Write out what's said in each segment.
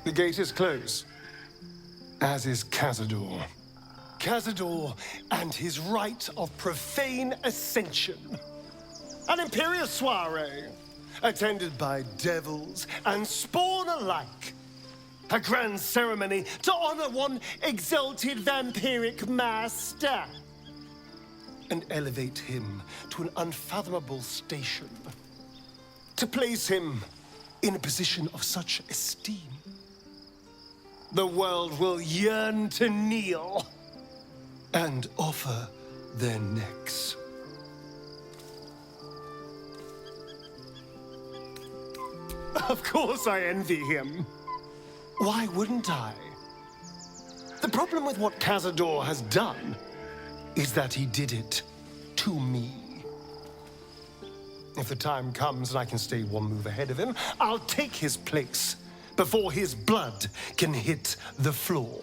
The gate is closed, as is Cazador. Cazador and his rite of profane ascension. An imperial soiree, attended by devils and spawn alike. A grand ceremony to honor one exalted vampiric master. And elevate him to an unfathomable station. To place him in a position of such esteem. The world will yearn to kneel and offer their necks. Of course I envy him. Why wouldn't I? The problem with what Cazador has done is that he did it to me. If the time comes and I can stay one move ahead of him, I'll take his place before his blood can hit the floor.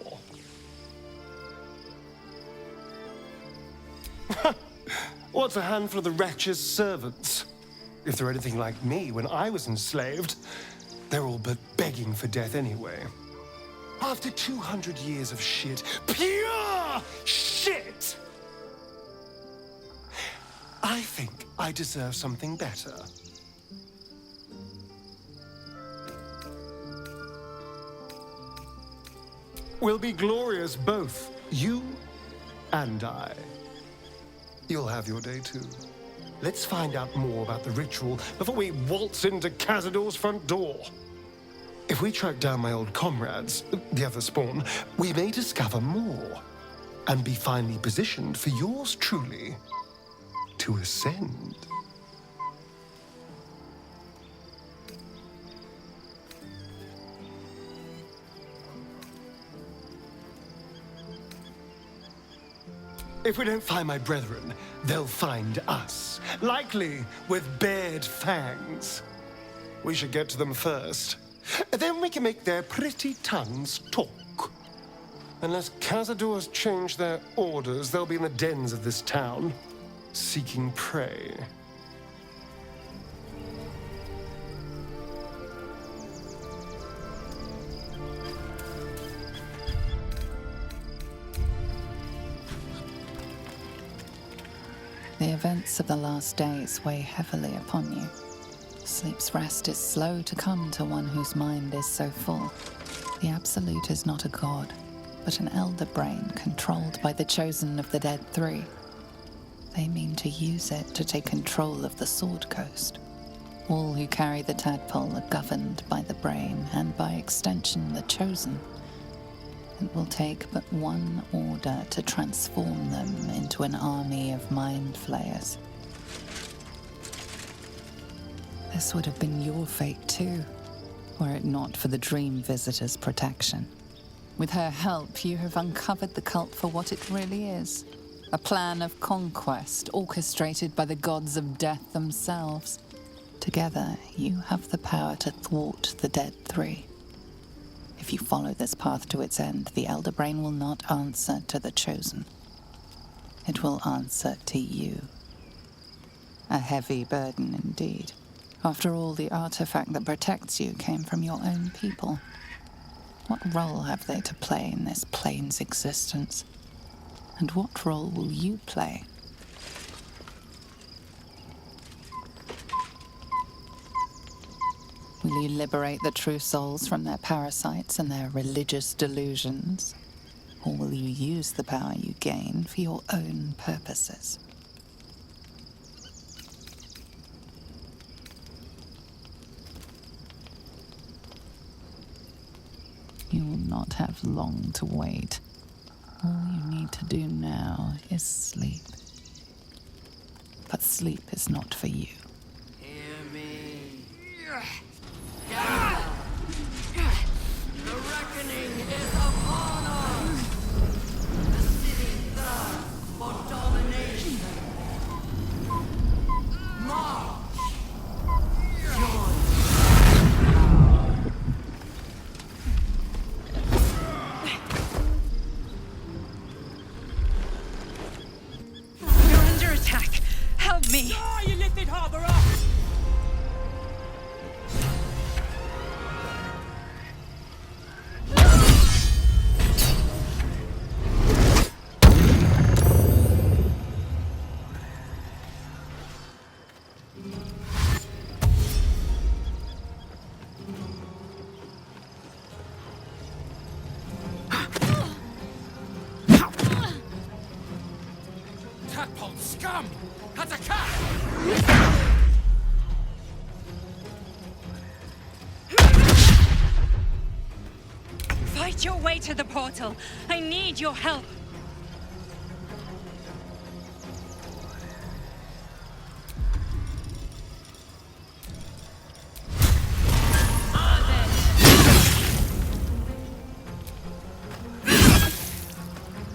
What's a handful of the wretch's servants? If they're anything like me when I was enslaved, they're all but begging for death anyway. After 200 years of shit, pure shit! I think I deserve something better. We'll be glorious both, you and I. You'll have your day too. Let's find out more about the ritual before we waltz into Cazador's front door. If we track down my old comrades, the other spawn, we may discover more and be finally positioned for yours truly to ascend. If we don't find my brethren, they'll find us, likely with bared fangs. We should get to them first. Then we can make their pretty tongues talk. Unless Cazador's changed their orders, they'll be in the dens of this town, seeking prey. The events of the last days weigh heavily upon you. Sleep's rest is slow to come to one whose mind is so full. The Absolute is not a god, but an elder brain controlled by the chosen of the Dead Three. They mean to use it to take control of the Sword Coast. All who carry the tadpole are governed by the brain, and by extension the chosen. It will take but one order to transform them into an army of mind flayers. This would have been your fate too, were it not for the Dream Visitor's protection. With her help, you have uncovered the cult for what it really is. A plan of conquest orchestrated by the gods of death themselves. Together, you have the power to thwart the Dead Three. If you follow this path to its end, the Elder Brain will not answer to the Chosen. It will answer to you. A heavy burden indeed. After all, the artifact that protects you came from your own people. What role have they to play in this plane's existence? And what role will you play? Will you liberate the true souls from their parasites and their religious delusions? Or will you use the power you gain for your own purposes? You will not have long to wait. All you need to do now is sleep. But sleep is not for you. Hear me. The reckoning is upon us. The city thirsts for domination. March. Join. You're under attack. Help me. Ah, you lifted harbor up! Tadpole scum! Attack! Fight your way to the portal. I need your help.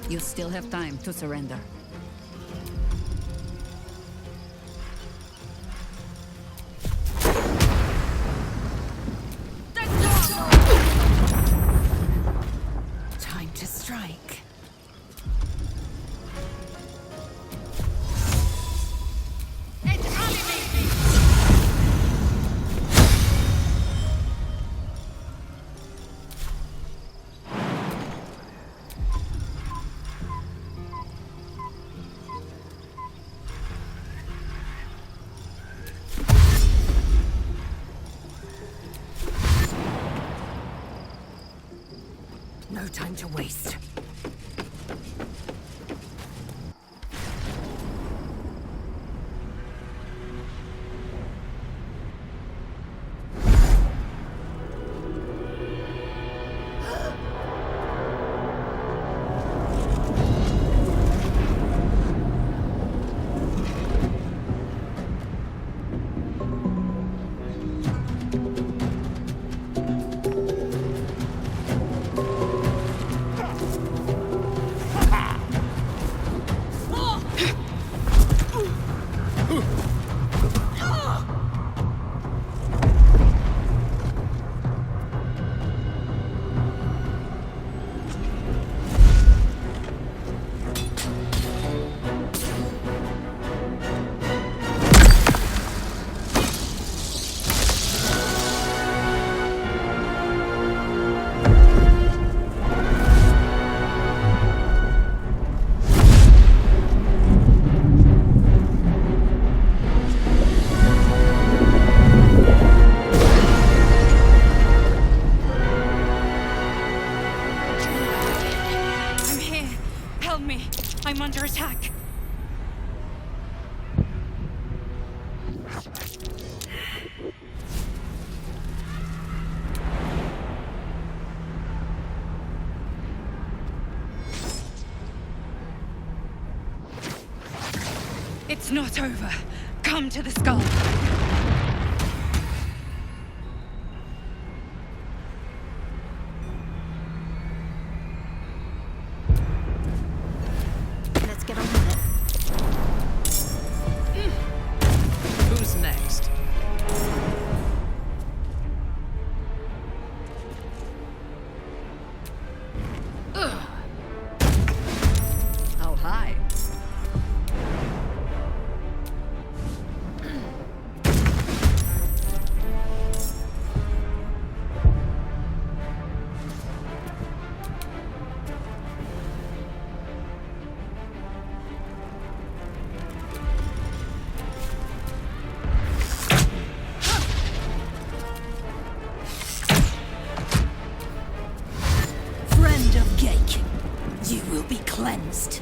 You still have time to surrender. Time to strike. No time to waste. I'm under attack. It's not over. Come to the skull. Let's get on with it. Who's next? How high? Friend of Gake, you will be cleansed.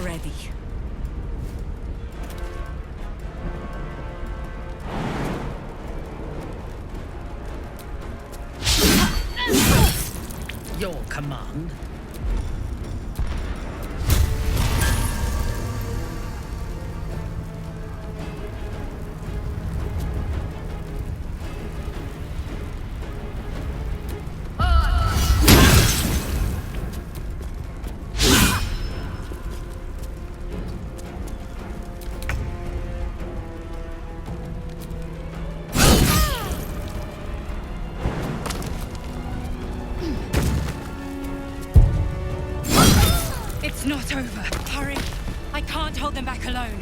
Ready. Your command. not over. Hurry. I can't hold them back alone.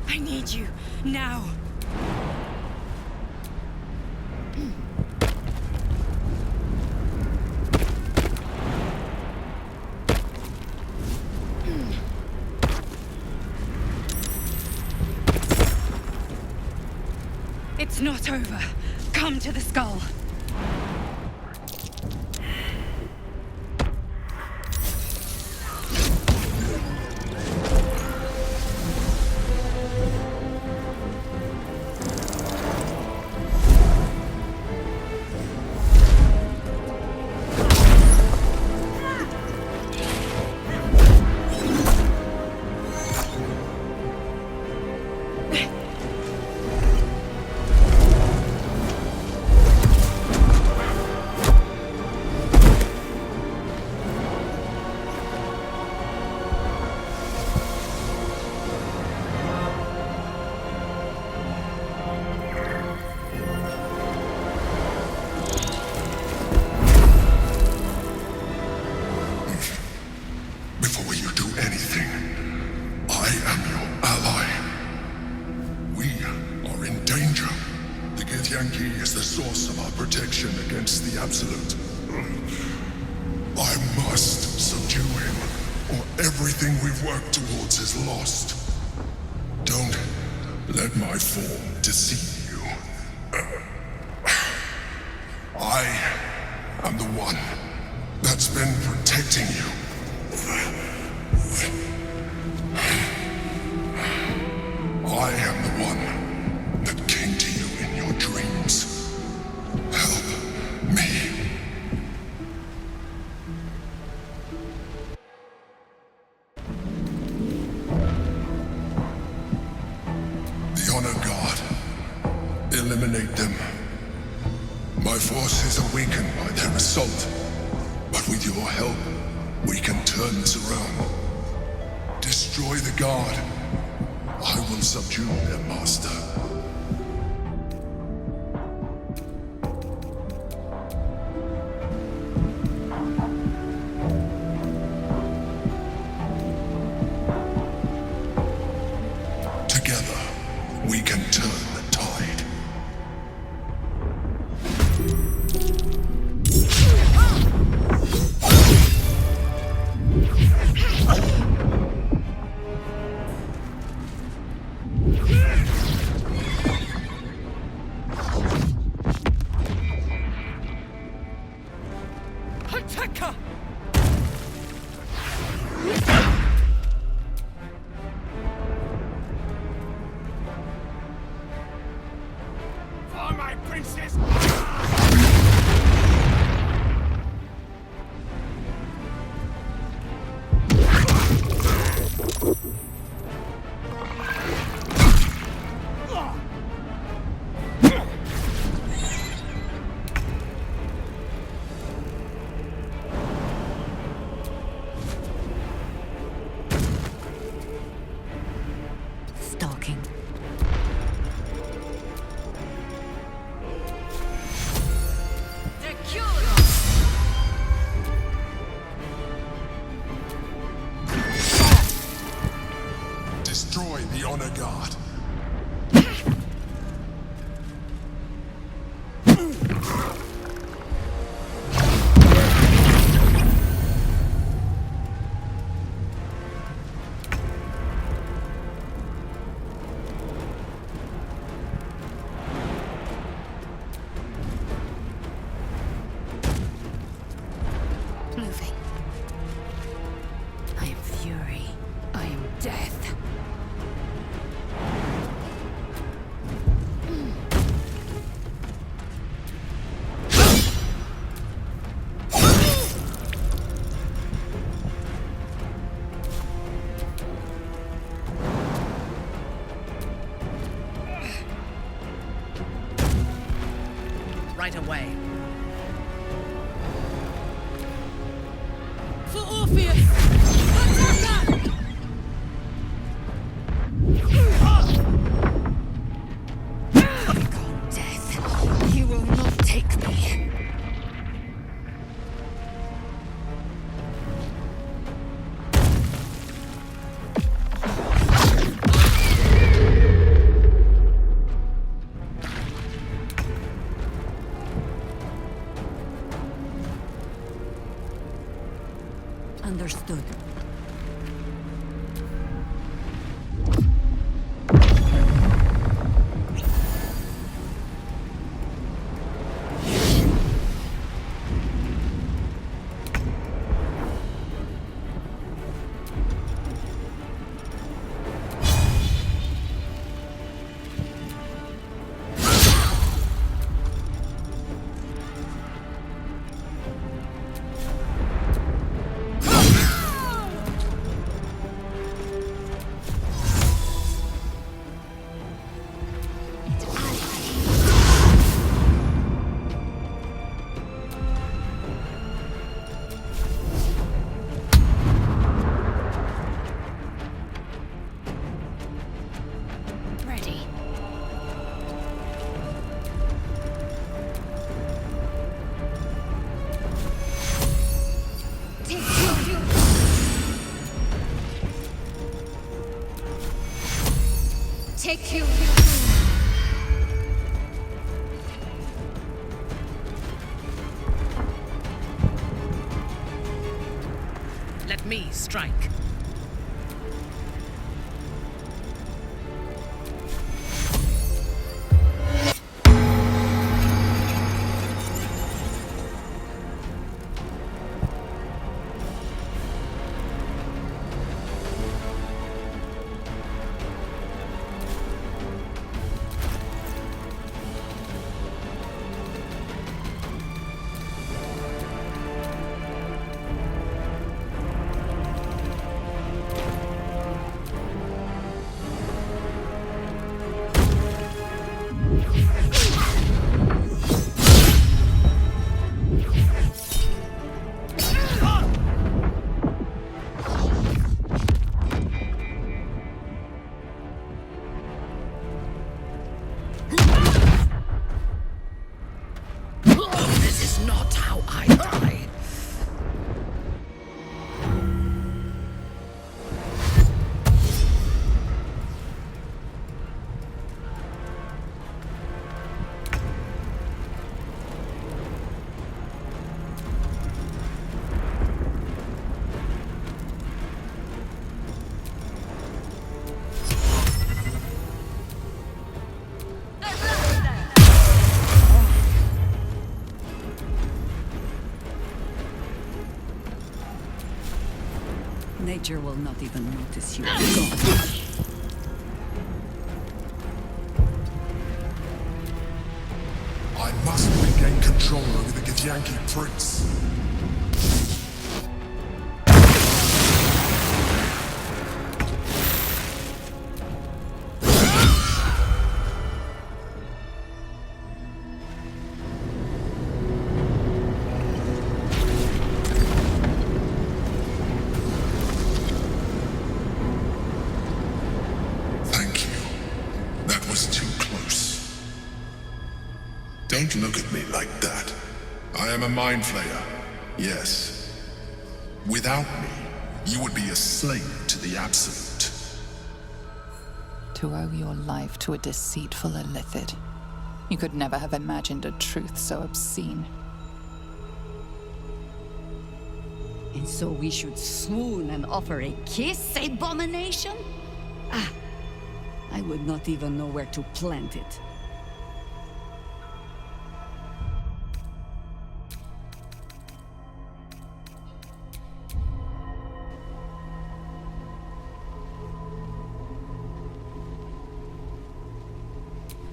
I need you, now. It's not over. Come to the skull. Before you do anything, I am your ally. We are in danger. The Githyanki is the source of our protection against the Absolute. I must subdue him, or everything we've worked towards is lost. Don't let my form deceive you. I am the one that's been protecting you. I am the one that came to you in your dreams. Help me. The Honor Guard. Eliminate them. My force is awakened by their assault. But with your help, we can turn this around. Destroy the Guard. I will subdue their master. Together, we can turn the tide. Attacker! For my princess! Stalking. right away. For Orpheus! Attack! Begone, death. You will not take me. Understood. Take you. Let me strike. This is not how I die. Nature will not even notice you. Gone. I must regain control over the Githyanki prince. Thank you. That was too close. Don't look at me like that. I am a mind flayer. Yes. Without me, you would be a slave to the Absolute. To owe your life to a deceitful illithid. You could never have imagined a truth so obscene. And so we should swoon and offer a kiss, abomination? Ah, I would not even know where to plant it.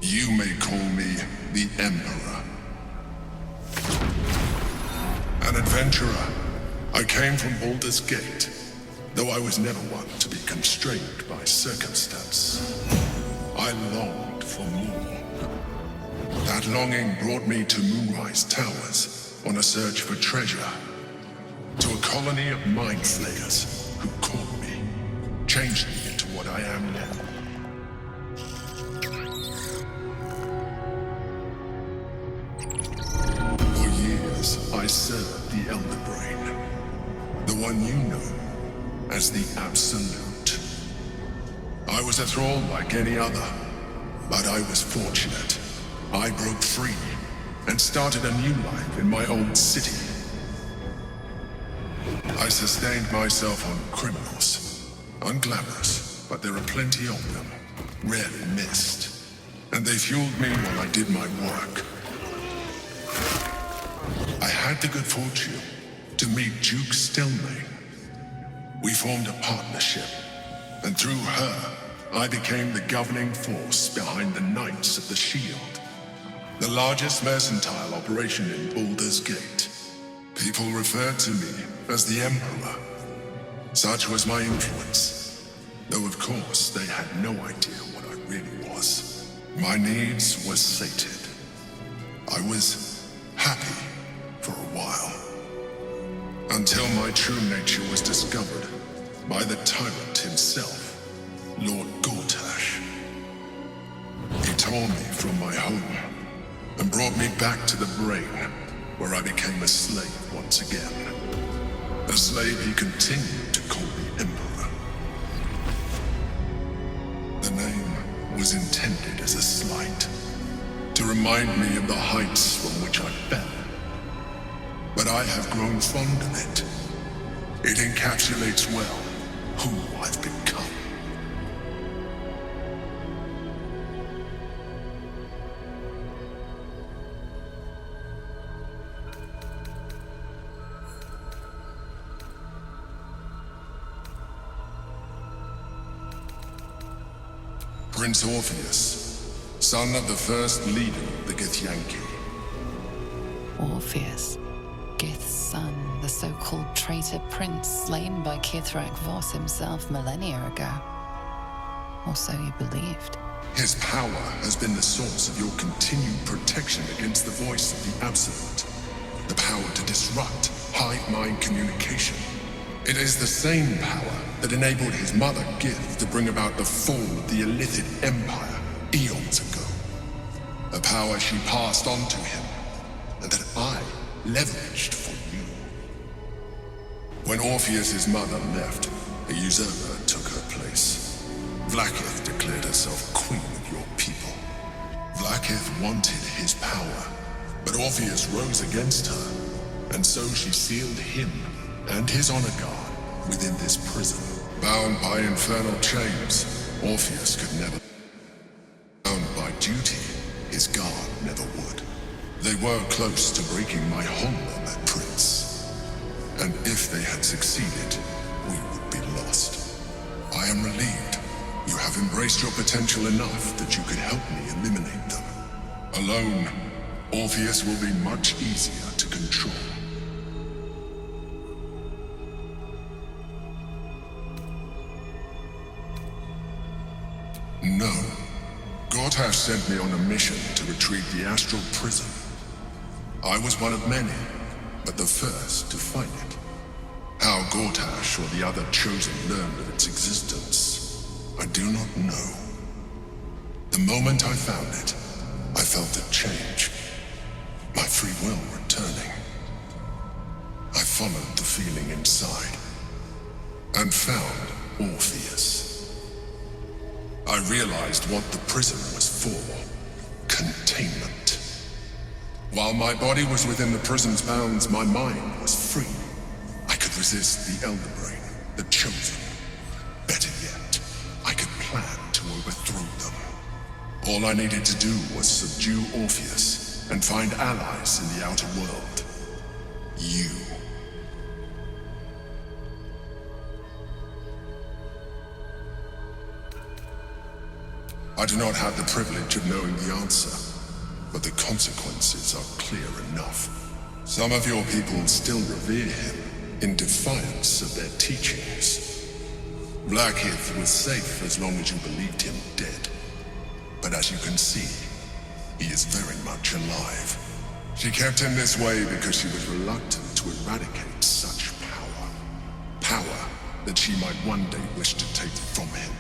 You may call me the Emperor. An adventurer. I came from Baldur's Gate, though I was never one to be constrained by circumstance. I longed for more. That longing brought me to Moonrise Towers on a search for treasure. To a colony of mind flayers who caught me, changed me into what I am now. For years, I served the Elder Brain, the one you know as the Absolute. I was a thrall like any other, but I was fortunate. I broke free and started a new life in my old city. I sustained myself on criminals. Unglamorous, but there are plenty of them. Rarely missed. And they fueled me while I did my work. I had the good fortune to meet Duke Stelmane. We formed a partnership, and through her, I became the governing force behind the Knights of the Shield, the largest mercantile operation in Baldur's Gate. People referred to me as the Emperor. Such was my influence, though of course they had no idea what I really was. My needs were sated. I was happy for a while, until my true nature was discovered by the tyrant himself, Lord Gortash. He tore me from my home and brought me back to the Brain, where I became a slave once again. A slave he continued to call the Emperor. The name was intended as a slight, to remind me of the heights from which I fell. But I have grown fond of it. It encapsulates well who I've become. Prince Orpheus, son of the first leader of the Githyanki. Orpheus, Gith's son, the so-called traitor prince slain by Kithrak Voss himself millennia ago. Or so you believed. His power has been the source of your continued protection against the voice of the Absolute. The power to disrupt hive mind communication. It is the same power that enabled his mother Gith to bring about the fall of the Illithid Empire eons ago. A power she passed on to him, and that I leveraged for you. When Orpheus's mother left, a usurper took her place. Vlaakith declared herself queen of your people. Vlaakith wanted his power, but Orpheus rose against her, and so she sealed him and his honor guard within this prison. Bound by infernal chains, Orpheus could never. Bound by duty, his guard never would. They were close to breaking my honor, that prince. And if they had succeeded, we would be lost. I am relieved. You have embraced your potential enough that you could help me eliminate them. Alone, Orpheus will be much easier to control. No. Gortash sent me on a mission to retrieve the astral prison. I was one of many, but the first to find it. How Gortash or the other chosen learned of its existence, I do not know. The moment I found it, I felt a change. My free will returning. I followed the feeling inside, and found Orpheus. I realized what the prison was for. Containment. While my body was within the prison's bounds, my mind was free. I could resist the Elder Brain, the Chosen. Better yet, I could plan to overthrow them. All I needed to do was subdue Orpheus and find allies in the outer world. You. I do not have the privilege of knowing the answer, but the consequences are clear enough. Some of your people still revere him in defiance of their teachings. Vlaakith was safe as long as you believed him dead. But as you can see, He is very much alive. She kept him this way because she was reluctant to eradicate such power. Power that she might one day wish to take from him.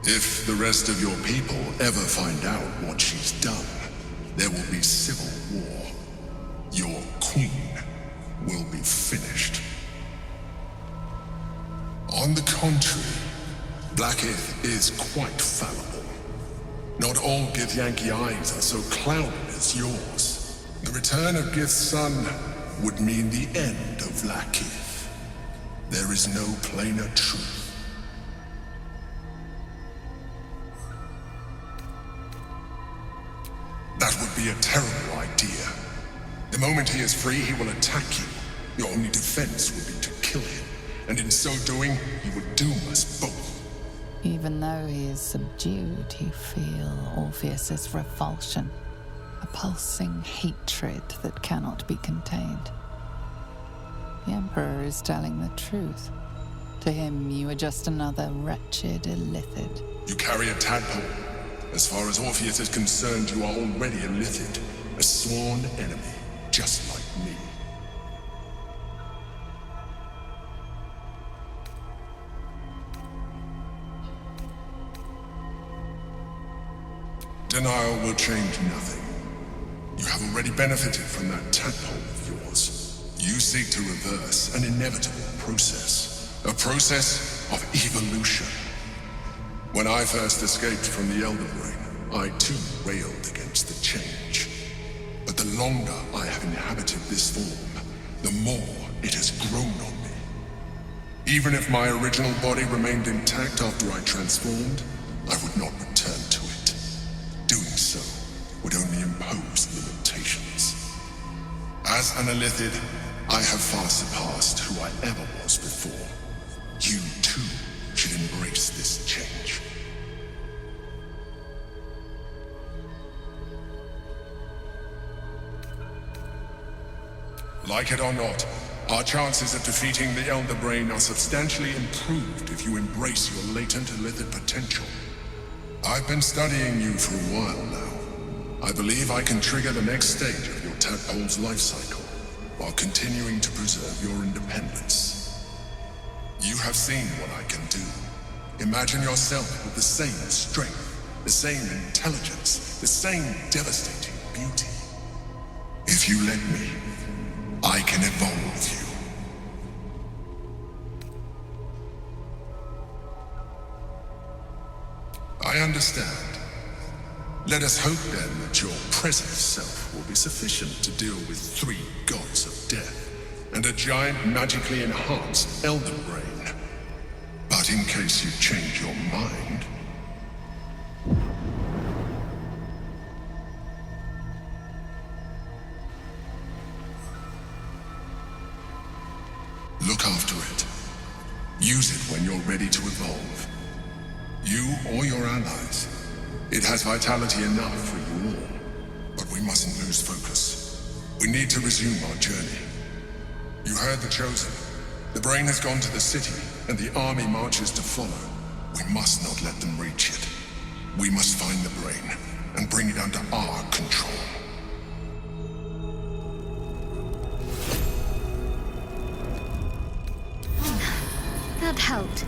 If the rest of your people ever find out what she's done, there will be civil war. Your queen will be finished. On the contrary, Blackith is quite fallible. Not all Githyanki eyes are so clouded as yours. The return of Gith's son would mean the end of Blackith. There is no plainer truth. That would be a terrible idea. The moment he is free, he will attack you. Your only defense would be to kill him, and in so doing, he would doom us both. Even though he is subdued, you feel Orpheus's revulsion, a pulsing hatred that cannot be contained. The Emperor is telling the truth. To him, you are just another wretched illithid. You carry a tadpole. As far as Orpheus is concerned, you are already a Lithid, a sworn enemy, just like me. Denial will change nothing. You have already benefited from that tadpole of yours. You seek to reverse an inevitable process. A process of evolution. When I first escaped from the Elder Brain, I too railed against the change. But the longer I have inhabited this form, the more it has grown on me. Even if my original body remained intact after I transformed, I would not return to it. Doing so would only impose limitations. As an Illithid, I have far surpassed who I ever was before. You too should embrace this change. Like it or not, our chances of defeating the Elder Brain are substantially improved if you embrace your latent Illithid potential. I've been studying you for a while now. I believe I can trigger the next stage of your tadpole's life cycle, while continuing to preserve your independence. You have seen what I can do. Imagine yourself with the same strength, the same intelligence, the same devastating beauty. If you let me, I can evolve you. I understand. Let us hope then that your present self will be sufficient to deal with 3 gods of death and a giant magically enhanced Elder Brain. But in case you change your mind... look after it. Use it when you're ready to evolve. You or your allies. It has vitality enough for you all. But we mustn't lose focus. We need to resume our journey. You heard the Chosen. The Brain has gone to the city, and the army marches to follow. We must not let them reach it. We must find the Brain, and bring it under our control. That helped.